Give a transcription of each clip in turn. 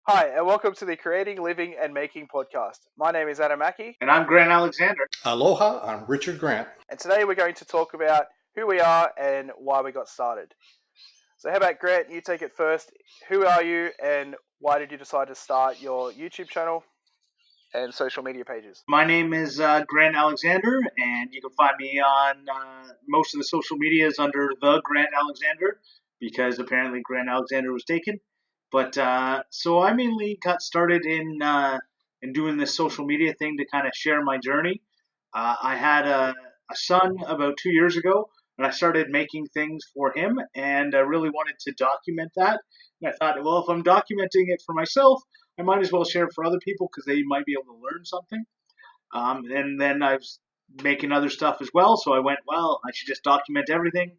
Hi, and welcome to the Creating, Living, and Making podcast. My name is Mackie, And I'm Grant Alexander. Aloha, I'm Richard Grant. and today we're going to talk about who we are and why we got started. So, how about Grant? You take it first. Who are you, and why did you decide to start your YouTube channel and social media pages? My name is Grant Alexander, and you can find me on most of the social medias under the Grant Alexander, because apparently Grant Alexander was taken. But so I mainly got started in doing this social media thing to kind of share my journey. I had a son about 2 years ago, and I started making things for him, and I really wanted to document that. And I thought, well, if I'm documenting it for myself, I might as well share it for other people because they might be able to learn something. And then I was making other stuff as well, so I went, well, I should just document everything,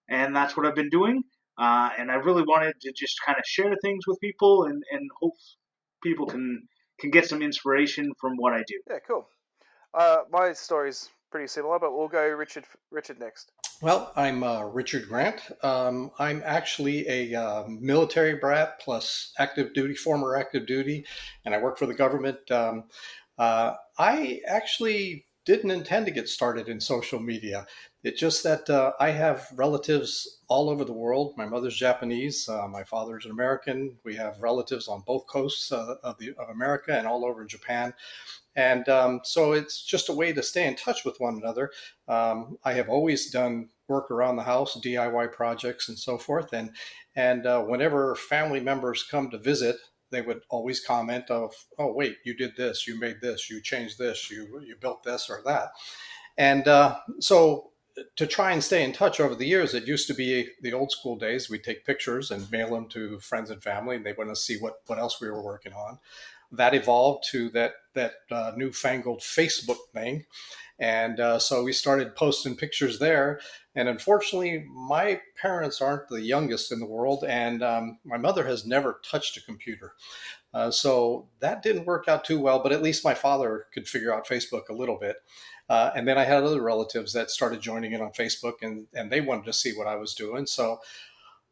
and that's what I've been doing. And I really wanted to just kind of share things with people, and hope people can get some inspiration from what I do. Yeah, cool. My story's pretty similar, but we'll go Richard next. Well, I'm Richard Grant. I'm actually a military brat plus former active duty, and I work for the government. I actually didn't intend to get started in social media. It's just that I have relatives all over the world. My mother's Japanese, my father's an American. We have relatives on both coasts of America and all over Japan. And so it's just a way to stay in touch with one another. I have always done work around the house, DIY projects and so forth. And whenever family members come to visit, they would always comment of, oh, wait, you did this, you made this, you changed this, you built this or that. And so to try and stay in touch over the years, it used to be the old school days. We'd take pictures and mail them to friends and family, and they want to see what else we were working on. That evolved to that newfangled Facebook thing. And so we started posting pictures there. And unfortunately, my parents aren't the youngest in the world, and my mother has never touched a computer. So that didn't work out too well, but at least my father could figure out Facebook a little bit. And then I had other relatives that started joining in on Facebook, and they wanted to see what I was doing. So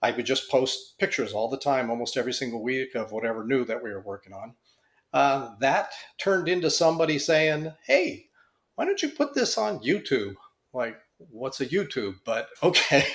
I would just post pictures all the time, almost every single week, of whatever new that we were working on. That turned into somebody saying, hey, why don't you put this on YouTube? Like, what's a YouTube? But okay,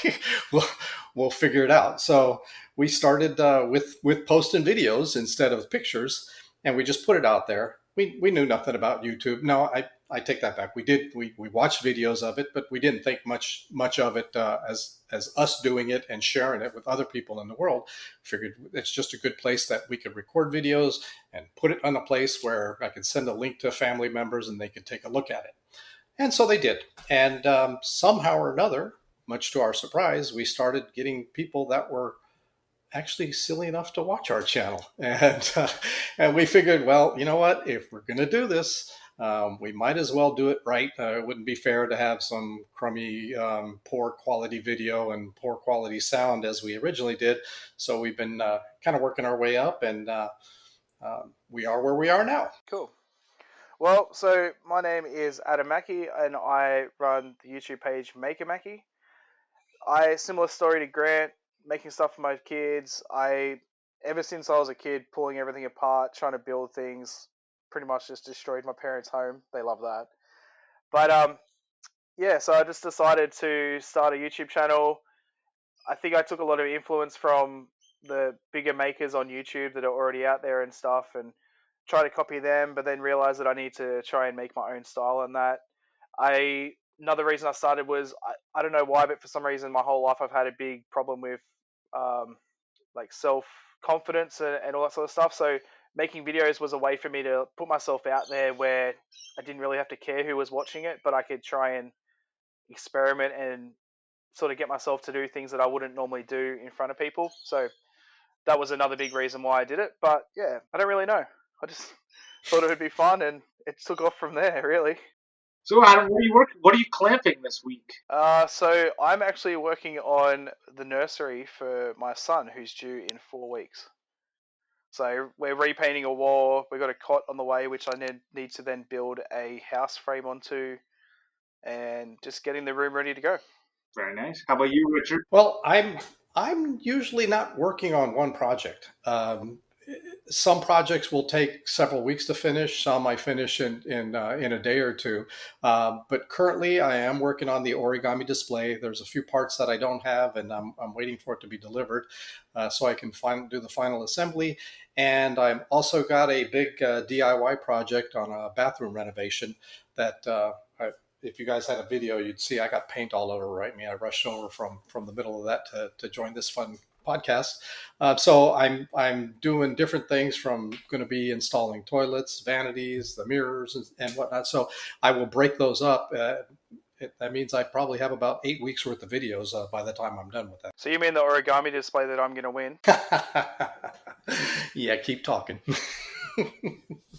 we'll figure it out. So we started with posting videos instead of pictures, and we just put it out there. We knew nothing about YouTube. No, I take that back. We watched videos of it, but we didn't think much of it as us doing it and sharing it with other people in the world. Figured it's just a good place that we could record videos and put it on a place where I could send a link to family members and they could take a look at it. And so they did. And somehow or another, much to our surprise, we started getting people that were actually silly enough to watch our channel. And we figured, well, you know what? If we're going to do this, we might as well do it right. It wouldn't be fair to have some crummy, poor quality video and poor quality sound as we originally did. So we've been kind of working our way up, and we are where we are now. Cool. Well, so my name is Mackie, and I run the YouTube page Mackie. Similar story to Grant, making stuff for my kids. Ever since I was a kid, pulling everything apart, trying to build things, pretty much just destroyed my parents' home. They love that. But yeah, so I just decided to start a YouTube channel. I think I took a lot of influence from the bigger makers on YouTube that are already out there and stuff, and try to copy them, but then realize that I need to try and make my own style on that. Another reason I started was I don't know why, but for some reason my whole life I've had a big problem with like self confidence and all that sort of stuff. So making videos was a way for me to put myself out there where I didn't really have to care who was watching it, but I could try and experiment and sort of get myself to do things that I wouldn't normally do in front of people. So that was another big reason why I did it. But yeah, I don't really know. I just thought it would be fun, and it took off from there, really. So, Adam, what are you clamping this week? So I'm actually working on the nursery for my son, who's due in 4 weeks. So we're repainting a wall. We've got a cot on the way, which I need to then build a house frame onto, and just getting the room ready to go. Very nice. How about you, Richard? Well, I'm usually not working on one project. some projects will take several weeks to finish. Some I finish in a day or two. But currently, I am working on the origami display. There's a few parts that I don't have, and I'm waiting for it to be delivered so I can do the final assembly. And I've also got a big DIY project on a bathroom renovation that if you guys had a video, you'd see I got paint all over. Right, I mean, I rushed over from the middle of that to join this fun podcast. So I'm doing different things. From going to be installing toilets, vanities, the mirrors, and whatnot. So I will break those up. That means I probably have about 8 weeks worth of videos by the time I'm done with that. So you mean the origami display that I'm going to win? Yeah, keep talking.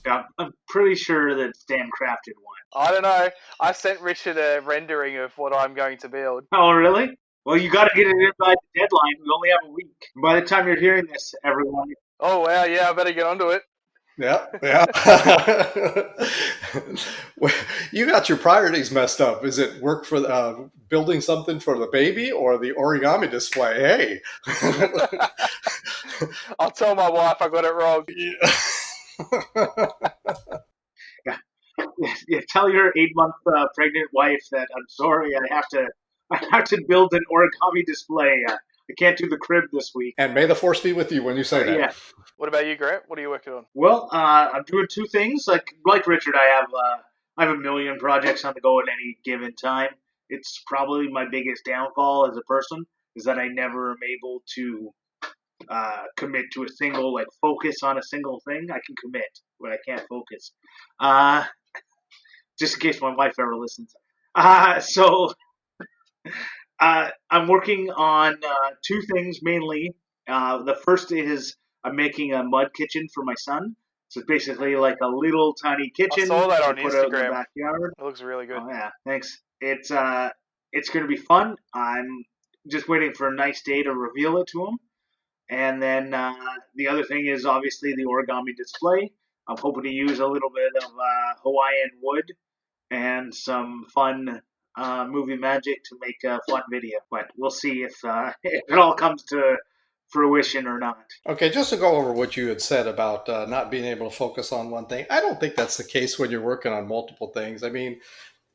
Yeah, I'm pretty sure that Stan crafted one. I don't know. I sent Richard a rendering of what I'm going to build. Oh, really? Well, you got to get it in by the deadline. We only have a week. By the time you're hearing this, everyone. Oh, wow. Yeah, I better get onto it. Yeah, yeah. You got your priorities messed up. Is it work for building something for the baby or the origami display? Hey. I'll tell my wife I got it wrong. Yeah, tell your 8-month pregnant wife that I'm sorry. I have to build an origami display. I can't do the crib this week. And may the force be with you when you say that. Yeah. What about you, Grant? What are you working on? Well, I'm doing two things. Like Richard, I have a million projects on the go at any given time. It's probably my biggest downfall as a person is that I never am able to commit to a single, like focus on a single thing. I can commit, but I can't focus. Just in case my wife ever listens. So I'm working on two things mainly. The first is I'm making a mud kitchen for my son. So it's basically like a little tiny kitchen. I saw that on put out in the Instagram. backyard. It looks really good. Oh yeah, thanks. It's going to be fun. I'm just waiting for a nice day to reveal it to him. And then the other thing is obviously the origami display. I'm hoping to use a little bit of Hawaiian wood and some fun movie magic to make a fun video. But we'll see if it all comes to fruition or not. Okay, just to go over what you had said about not being able to focus on one thing, I don't think that's the case when you're working on multiple things. I mean,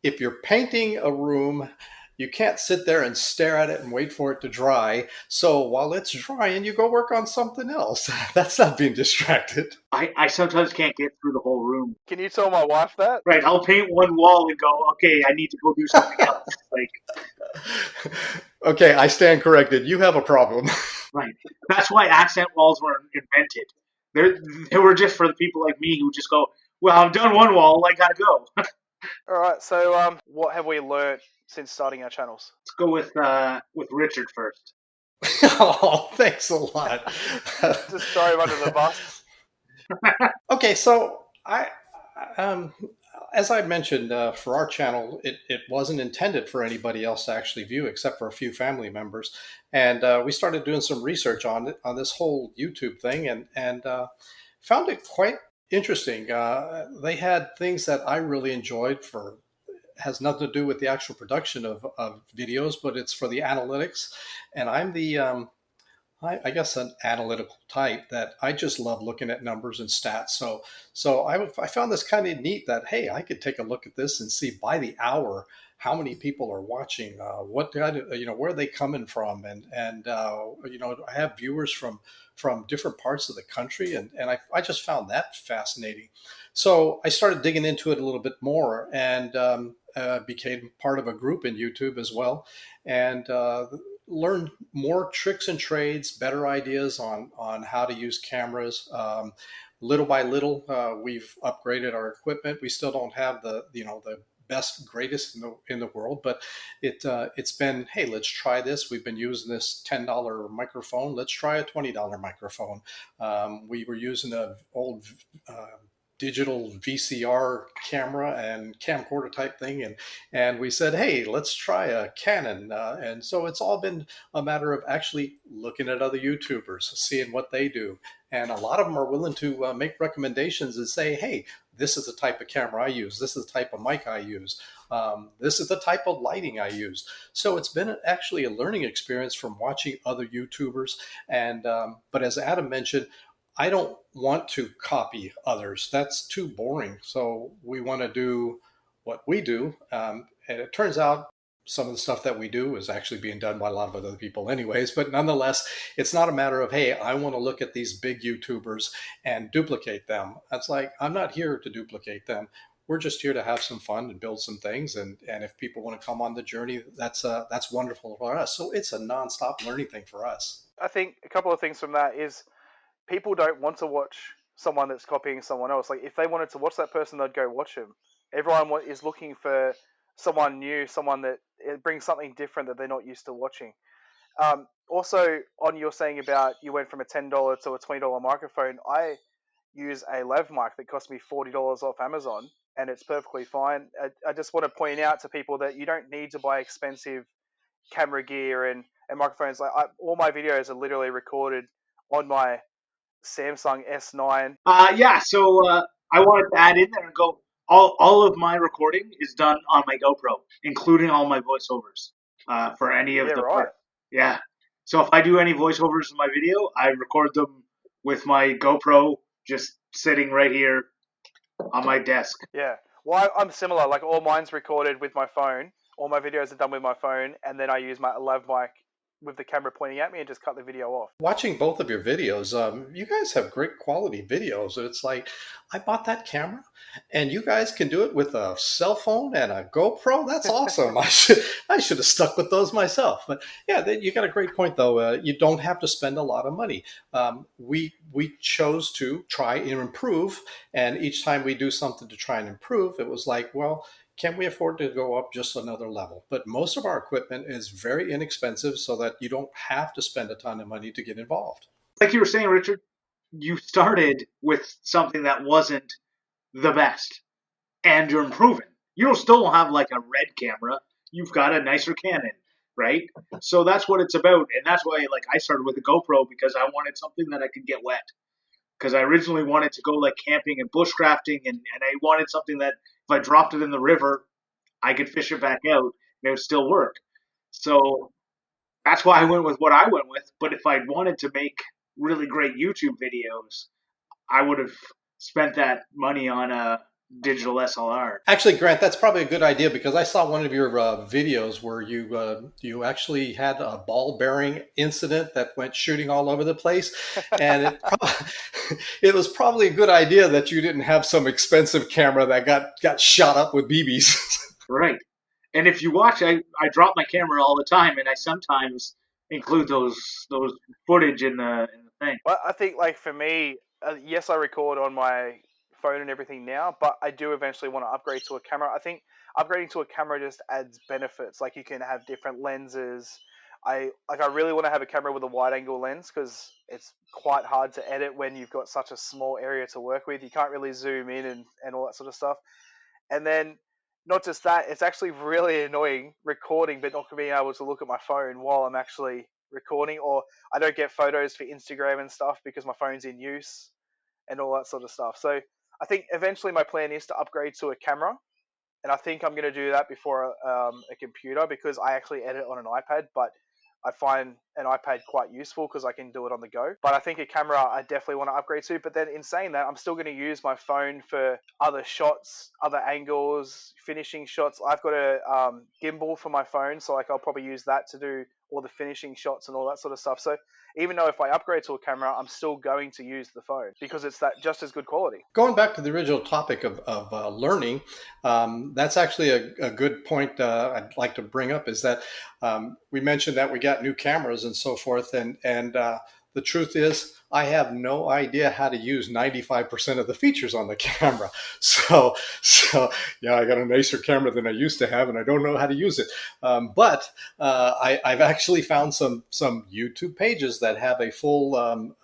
if you're painting a room, you can't sit there and stare at it and wait for it to dry. So while it's drying, you go work on something else. That's not being distracted. I sometimes can't get through the whole room. Can you tell my wife that? Right, I'll paint one wall and go, okay, I need to go do something else. Like, okay, I stand corrected. You have a problem. Right. That's why accent walls were invented. They were just for the people like me who just go, well, I've done one wall, I gotta go. All right. So, what have we learnt since starting our channels? Let's go with Richard first. Oh, thanks a lot. Just throw him under the bus. Okay, so as I mentioned, for our channel, it wasn't intended for anybody else to actually view except for a few family members. And we started doing some research on this whole YouTube thing and found it quite interesting. They had things that I really enjoyed has nothing to do with the actual production of videos, but it's for the analytics. And I'm I guess an analytical type that I just love looking at numbers and stats. So I found this kind of neat that, hey, I could take a look at this and see by the hour how many people are watching, what where are they coming from, and I have viewers from different parts of the country, and I just found that fascinating. So I started digging into it a little bit more and became part of a group in YouTube as well, and learn more tricks and trades, better ideas on how to use cameras. Little by little, we've upgraded our equipment. We still don't have the best, greatest in the world, but it's been, hey, let's try this. We've been using this $10 microphone. Let's try a $20 microphone. We were using an old digital VCR camera and camcorder type thing, and we said, hey, let's try a Canon, and so it's all been a matter of actually looking at other YouTubers, seeing what they do, and a lot of them are willing to make recommendations and say, hey, this is the type of camera I use, this is the type of mic I use, this is the type of lighting I use. So it's been actually a learning experience from watching other YouTubers, and but as Adam mentioned, I don't want to copy others. That's too boring. So we want to do what we do. And it turns out some of the stuff that we do is actually being done by a lot of other people anyways, but nonetheless, it's not a matter of, hey, I want to look at these big YouTubers and duplicate them. That's like, I'm not here to duplicate them. We're just here to have some fun and build some things. And if people want to come on the journey, that's wonderful for us. So it's a nonstop learning thing for us. I think a couple of things from that is people don't want to watch someone that's copying someone else. Like if they wanted to watch that person, they'd go watch him. Everyone is looking for someone new, someone that it brings something different that they're not used to watching. Also, on your saying about you went from a $10 to a $20 microphone, I use a lav mic that cost me $40 off Amazon, and it's perfectly fine. I just want to point out to people that you don't need to buy expensive camera gear and microphones. Like all my videos are literally recorded on my Samsung S9. Yeah, so I wanted to add in there and go. All of my recording is done on my GoPro, including all my voiceovers for any of Yeah, the right. part. Yeah. So if I do any voiceovers in my video, I record them with my GoPro just sitting right here on my desk. Yeah. Well, I'm similar. Like all mine's recorded with my phone. All my videos are done with my phone, and then I use my lav mic with the camera pointing at me and just cut the video off. Watching both of your videos, you guys have great quality videos. It's like, I bought that camera and you guys can do it with a cell phone and a GoPro. That's awesome. I should have stuck with those myself. But yeah, you got a great point though. You don't have to spend a lot of money. We chose to try and improve, and each time we do something to try and improve, it was like, well, can we afford to go up just another level? But most of our equipment is very inexpensive so that you don't have to spend a ton of money to get involved. Like you were saying, Richard, you started with something that wasn't the best, and you're improving. You don't still don't have like a red camera. You've got a nicer Canon, right? So that's what it's about, and that's why like I started with a GoPro because I wanted something that I could get wet. Because I originally wanted to go like camping and bushcrafting, and I wanted something that if I dropped it in the river, I could fish it back out and it would still work. So that's why I went with what I went with. But if I'd wanted to make really great YouTube videos, I would have spent that money on a digital SLR. Actually, Grant, that's probably a good idea because I saw one of your videos where you actually had a ball bearing incident that went shooting all over the place, and it was probably a good idea that you didn't have some expensive camera that got shot up with BBs. Right. And if you watch, I drop my camera all the time, and I sometimes include those footage in the thing. But I think, like for me, yes, I record on my phone and everything now, but I do eventually want to upgrade to a camera. I think upgrading to a camera just adds benefits. Like you can have different lenses. I really want to have a camera with a wide angle lens because it's quite hard to edit when you've got such a small area to work with. You can't really zoom in and all that sort of stuff. And then not just that, it's actually really annoying recording but not being able to look at my phone while I'm actually recording, or I don't get photos for Instagram and stuff because my phone's in use and all that sort of stuff. So I think eventually my plan is to upgrade to a camera, and I think I'm going to do that before a computer because I actually edit on an iPad, but I find an iPad quite useful because I can do it on the go. But I think a camera I definitely want to upgrade to. But then in saying that, I'm still going to use my phone for other shots, other angles, finishing shots. I've got a gimbal for my phone, so like I'll probably use that to do all the finishing shots and all that sort of stuff. So even though if I upgrade to a camera, I'm still going to use the phone because it's that just as good quality. Going back to the original topic of learning, that's actually a good point I'd like to bring up is that we mentioned that we got new cameras and so forth. And the truth is, I have no idea how to use 95% of the features on the camera. So yeah, I got a nicer camera than I used to have, and I don't know how to use it. But I've actually found some YouTube pages that have a full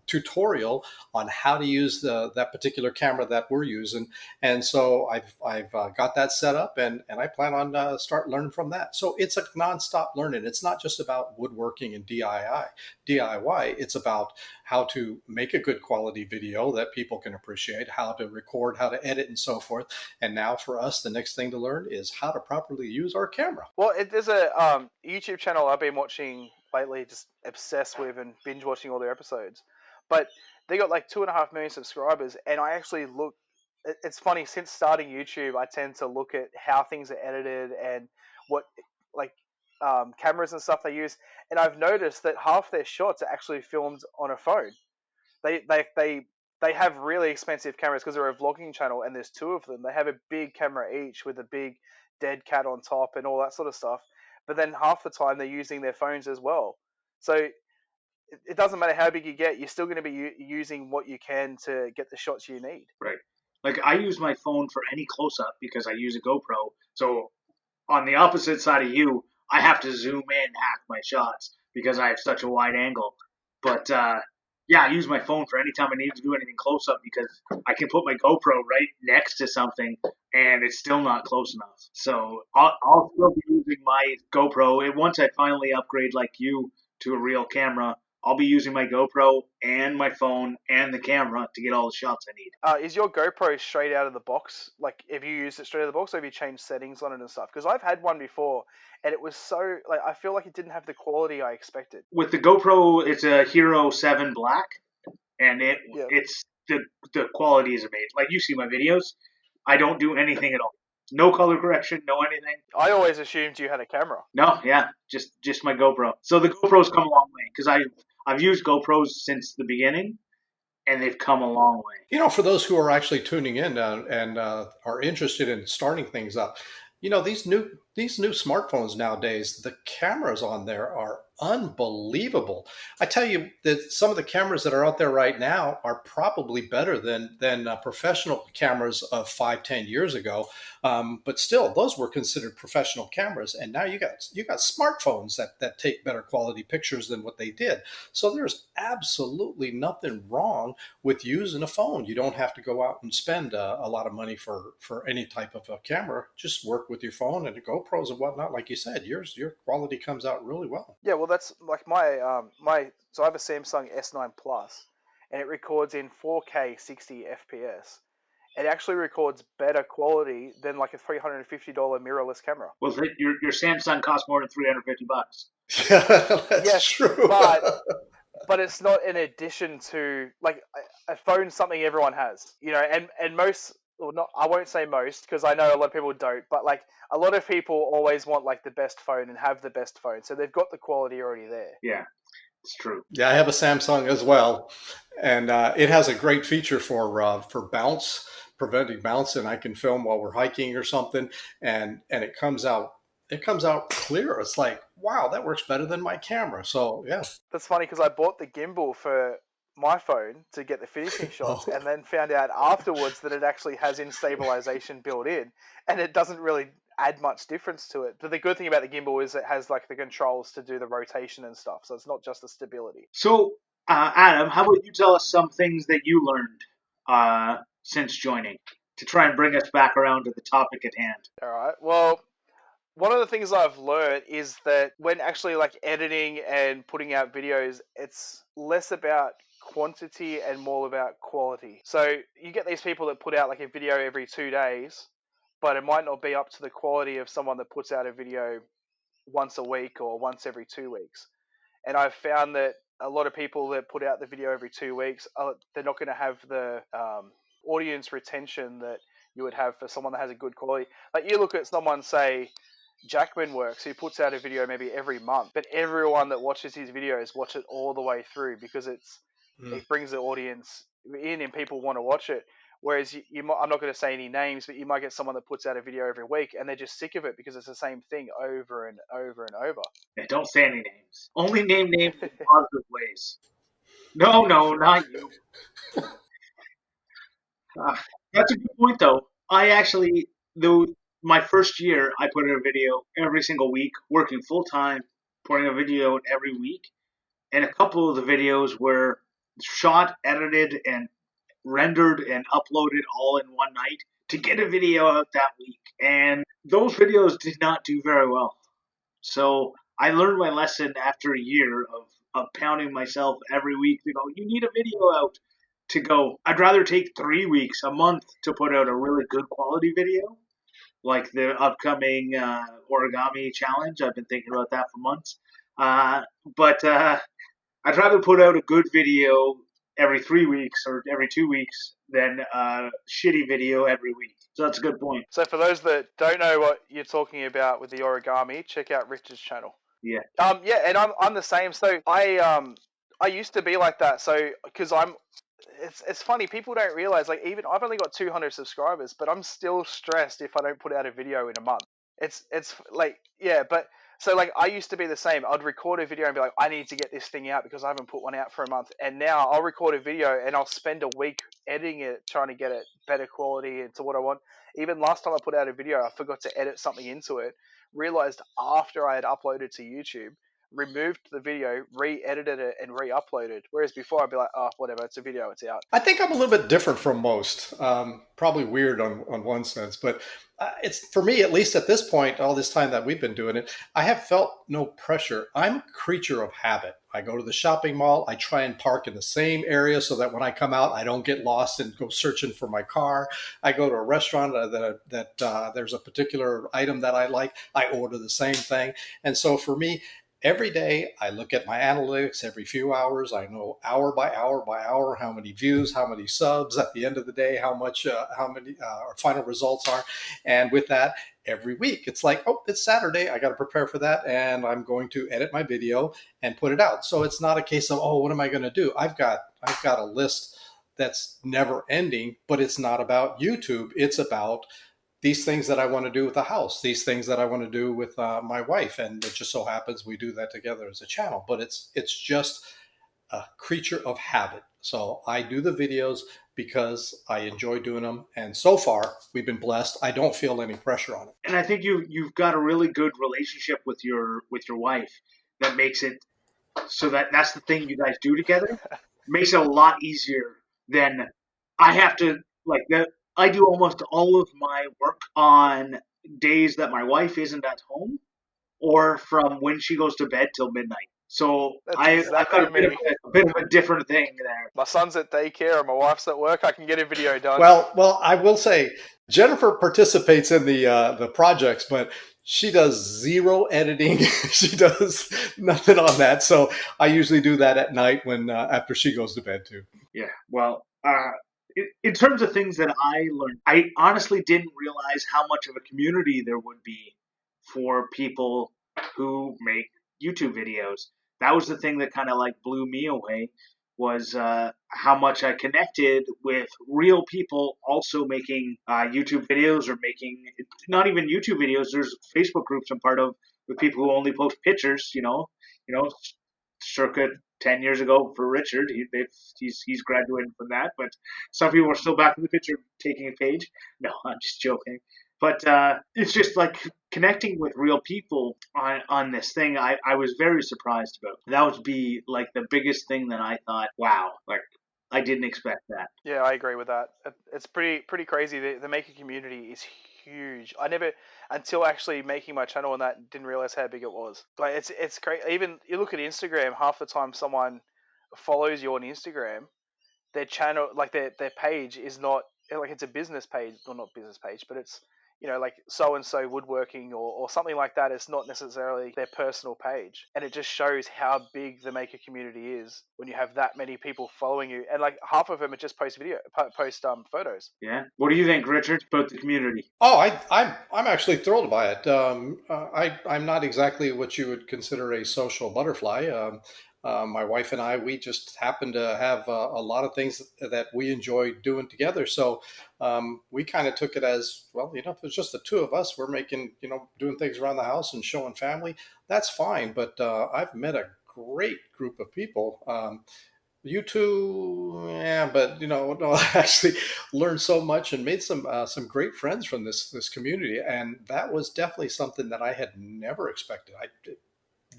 tutorial on how to use that particular camera that we're using. And so I've got that set up, and I plan on start learning from that. So it's a nonstop learning. It's not just about woodworking and DIY. It's about how to make a good quality video that people can appreciate, how to record, how to edit, and so forth. And now for us, the next thing to learn is how to properly use our camera. Well, there's a YouTube channel I've been watching lately, just obsessed with and binge watching all their episodes. But They got like 2.5 million subscribers, and I actually look. It's funny, since starting YouTube, I tend to look at how things are edited and what like cameras and stuff they use, and I've noticed that half their shots are actually filmed on a phone. They they they they have really expensive cameras because they're a vlogging channel, and there's two of them. They have a big camera each with a big dead cat on top and all that sort of stuff. But then half the time they're using their phones as well. So it doesn't matter how big you get, you're still going to be using what you can to get the shots you need. Right. Like I use my phone for any close up because I use a GoPro. So on the opposite side of you, I have to zoom in half my shots because I have such a wide angle. But yeah, I use my phone for any time I need to do anything close up because I can put my GoPro right next to something and it's still not close enough. So I'll still be using my GoPro. And once I finally upgrade like you to a real camera, I'll be using my GoPro and my phone and the camera to get all the shots I need. Is your GoPro straight out of the box? Like, have you used it straight out of the box, or have you changed settings on it and stuff? Because I've had one before, and it was so like I feel like it didn't have the quality I expected. With the GoPro, it's a Hero 7 Black, and Yeah. it's the quality is amazing. Like you see my videos, I don't do anything at all. No color correction, no anything. I always assumed you had a camera. No, yeah, just my GoPro. So the GoPro's come a long way because I've used GoPros since the beginning, and they've come a long way. You know, for those who are actually tuning in and are interested in starting things up, you know, these new smartphones nowadays, the cameras on there are unbelievable. I tell you that some of the cameras that are out there right now are probably better than professional cameras of 5, 10 years ago. But still, those were considered professional cameras, and now you got smartphones that take better quality pictures than what they did. So there's absolutely nothing wrong with using a phone. You don't have to go out and spend a lot of money for any type of a camera. Just work with your phone and the GoPros and whatnot. Like you said, your quality comes out really well. Yeah, well, that's like my. So I have a Samsung S9 Plus, and it records in 4K 60 FPS. It actually records better quality than like a $350 mirrorless camera. Well, your Samsung costs more than $350. That's Yes, true. but it's not in addition to like a phone's something everyone has, you know, and most, well, not, I won't say most because I know a lot of people don't, but like a lot of people always want like the best phone and have the best phone, so they've got the quality already there. Yeah, it's true. Yeah, I have a Samsung as well, and it has a great feature for bounce, preventing bounce, and I can film while we're hiking or something, and it comes out clear. It's like, wow, that works better than my camera. So yeah. That's funny because I bought the gimbal for my phone to get the finishing shots, Oh. and then found out afterwards that it actually has in stabilization built in, and it doesn't really add much difference to it. But the good thing about the gimbal is it has like the controls to do the rotation and stuff, so it's not just the stability. So, Adam, how about you tell us some things that you learned since joining to try and bring us back around to the topic at hand? All right. Well, one of the things I've learned is that when actually like editing and putting out videos, it's less about quantity and more about quality. So you get these people that put out like a video every 2 days, but it might not be up to the quality of someone that puts out a video once a week or once every 2 weeks. And I've found that a lot of people that put out the video every 2 weeks, they're not going to have the audience retention that you would have for someone that has a good quality. Like you look at someone, say, Jackman Works, who puts out a video maybe every month, but everyone that watches his videos watch it all the way through because Mm. it brings the audience in and people want to watch it. Whereas I'm not going to say any names, but you might get someone that puts out a video every week and they're just sick of it because it's the same thing over and over and over. Yeah, don't say any names. Only name names in positive ways. No, not you. Uh, that's a good point, though. I actually, though, my first year, I put out a video every single week, working full time, putting a video out every week. And a couple of the videos were shot, edited, and rendered and uploaded all in one night to get a video out that week. And those videos did not do very well. So I learned my lesson after a year of pounding myself every week to go, you need a video out to go. I'd rather take 3 weeks, a month to put out a really good quality video, like the upcoming origami challenge. I've been thinking about that for months. But I'd rather put out a good video every 3 weeks or every 2 weeks than a shitty video every week. So that's a good point. So for those that don't know what you're talking about with the origami, check out Richard's channel. Yeah. Yeah, and I'm the same. So I used to be like that. So because it's funny, people don't realize, like, even I've only got 200 subscribers, but I'm still stressed if I don't put out a video in a month. It's like, yeah, but so like I used to be the same. I'd record a video and be like, I need to get this thing out because I haven't put one out for a month. And now I'll record a video and I'll spend a week editing it, trying to get it better quality into what I want. Even last time I put out a video, I forgot to edit something into it. Realized after I had uploaded to YouTube, removed the video, re-edited it, and re-uploaded. Whereas before, I'd be like, oh, whatever, it's a video, it's out. I think I'm a little bit different from most. Probably weird on one sense, but it's, for me, at least at this point, all this time that we've been doing it, I have felt no pressure. I'm a creature of habit. I go to the shopping mall. I try and park in the same area so that when I come out, I don't get lost and go searching for my car. I go to a restaurant that there's a particular item that I like. I order the same thing. And so for me, every day I look at my analytics every few hours. I know hour by hour how many views, how many subs at the end of the day, how many our final results are. And with that, every week it's like, oh, it's Saturday, I got to prepare for that, and I'm going to edit my video and put it out. So it's not a case of, oh, what am I going to do? I've got a list that's never ending, but it's not about YouTube. It's about these things that I want to do with the house, these things that I want to do with my wife, and it just so happens we do that together as a channel. But it's just a creature of habit. So I do the videos because I enjoy doing them, and so far we've been blessed. I don't feel any pressure on it. And I think you've got a really good relationship with your wife that makes it so that that's the thing you guys do together. Makes it a lot easier than I have to, like, that. I do almost all of my work on days that my wife isn't at home, or from when she goes to bed till midnight. So I've got a bit of a different thing there. My son's at daycare and my wife's at work. I can get a video done. Well, I will say Jennifer participates in the projects, but she does zero editing. She does nothing on that. So I usually do that at night when after she goes to bed too. Yeah. Well, in terms of things that I learned, I honestly didn't realize how much of a community there would be for people who make YouTube videos. That was the thing that kind of like blew me away, was how much I connected with real people also making YouTube videos, or making not even YouTube videos. There's Facebook groups I'm part of with people who only post pictures. Circa 10 years ago for Richard. He's graduated from that, but some people are still back in the picture taking a page. No, I'm just joking. But it's just like connecting with real people on this thing. I was very surprised about. That would be like the biggest thing that I thought, wow, like I didn't expect that. Yeah, I agree with that. It's pretty crazy. The maker community is huge. I never, until actually making my channel and that, didn't realize how big it was. Like it's crazy. Even you look at Instagram, half the time someone follows you on Instagram, their channel, like their page is not, like, it's a business page, or not business page, but it's, like so and so woodworking or something like that. It's not necessarily their personal page, and it just shows how big the maker community is when you have that many people following you, and like half of them are just post photos. Yeah. What do you think, Richard, about the community? Oh, I'm actually thrilled by it. I'm not exactly what you would consider a social butterfly. My wife and I, we just happen to have a lot of things that we enjoy doing together. So we kind of took it as, well, if it's just the two of us, we're making, doing things around the house and showing family, that's fine. But I've met a great group of people. You two, yeah, but no, I actually learned so much and made some great friends from this community, and that was definitely something that I had never expected. It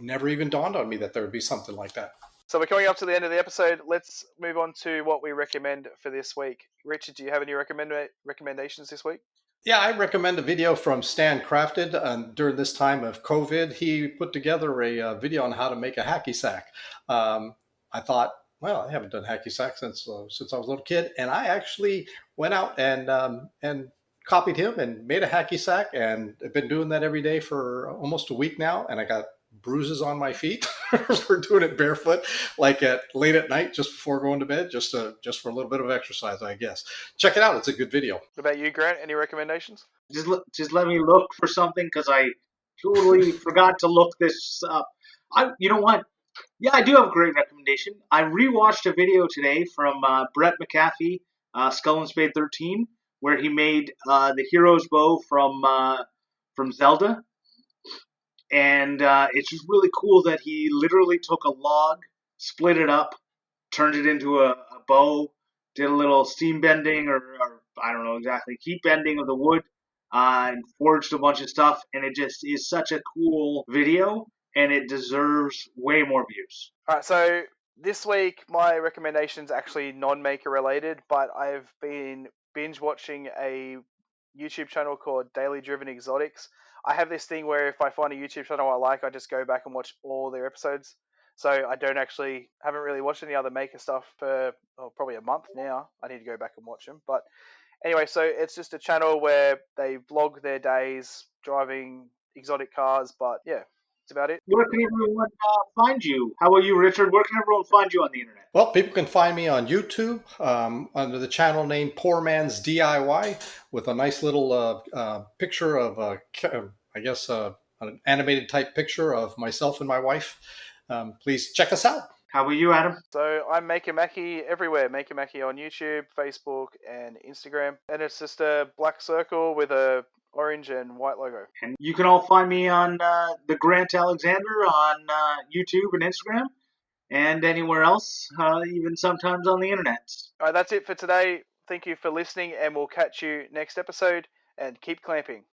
never even dawned on me that there would be something like that. So we're coming up to the end of the episode. Let's move on to what we recommend for this week. Richard, do you have any recommendations this week? Yeah, I recommend a video from Stan Crafted. During this time of COVID, he put together a video on how to make a hacky sack. I thought, well, I haven't done hacky sack since I was a little kid, and I actually went out and copied him and made a hacky sack, and I've been doing that every day for almost a week now, and I got bruises on my feet for doing it barefoot, like at late at night, just before going to bed, just for a little bit of exercise, I guess. Check it out; it's a good video. What about you, Grant? Any recommendations? Just let me look for something because I totally forgot to look this up. You know what? Yeah, I do have a great recommendation. I rewatched a video today from Brett McAfee, Skull and Spade 13, where he made the hero's bow from Zelda, and it's just really cool that he literally took a log, split it up, turned it into a bow, did a little steam bending or I don't know exactly, heat bending of the wood, and forged a bunch of stuff. And it just is such a cool video, and it deserves way more views. All right, so this week my recommendation's actually non-maker related, but I've been binge watching a YouTube channel called Daily Driven Exotics. I have this thing where if I find a YouTube channel I like, I just go back and watch all their episodes. So I haven't really watched any other maker stuff for probably a month now. I need to go back and watch them. But anyway, so it's just a channel where they vlog their days driving exotic cars. But yeah, that's about it. Where can everyone find you? How about you, Richard? Where can everyone find you on the internet? Well, people can find me on YouTube under the channel name Poor Man's DIY with a nice little picture of, I guess, an animated type picture of myself and my wife. Please check us out. How about you, Adam? So I'm Maker Mackie everywhere. Maker Mackie on YouTube, Facebook, and Instagram. And it's just a black circle with a orange and white logo. And you can all find me on the Grant Alexander on YouTube and Instagram, and anywhere else, even sometimes on the internet. All right, that's it for today. Thank you for listening, and we'll catch you next episode. And keep clamping.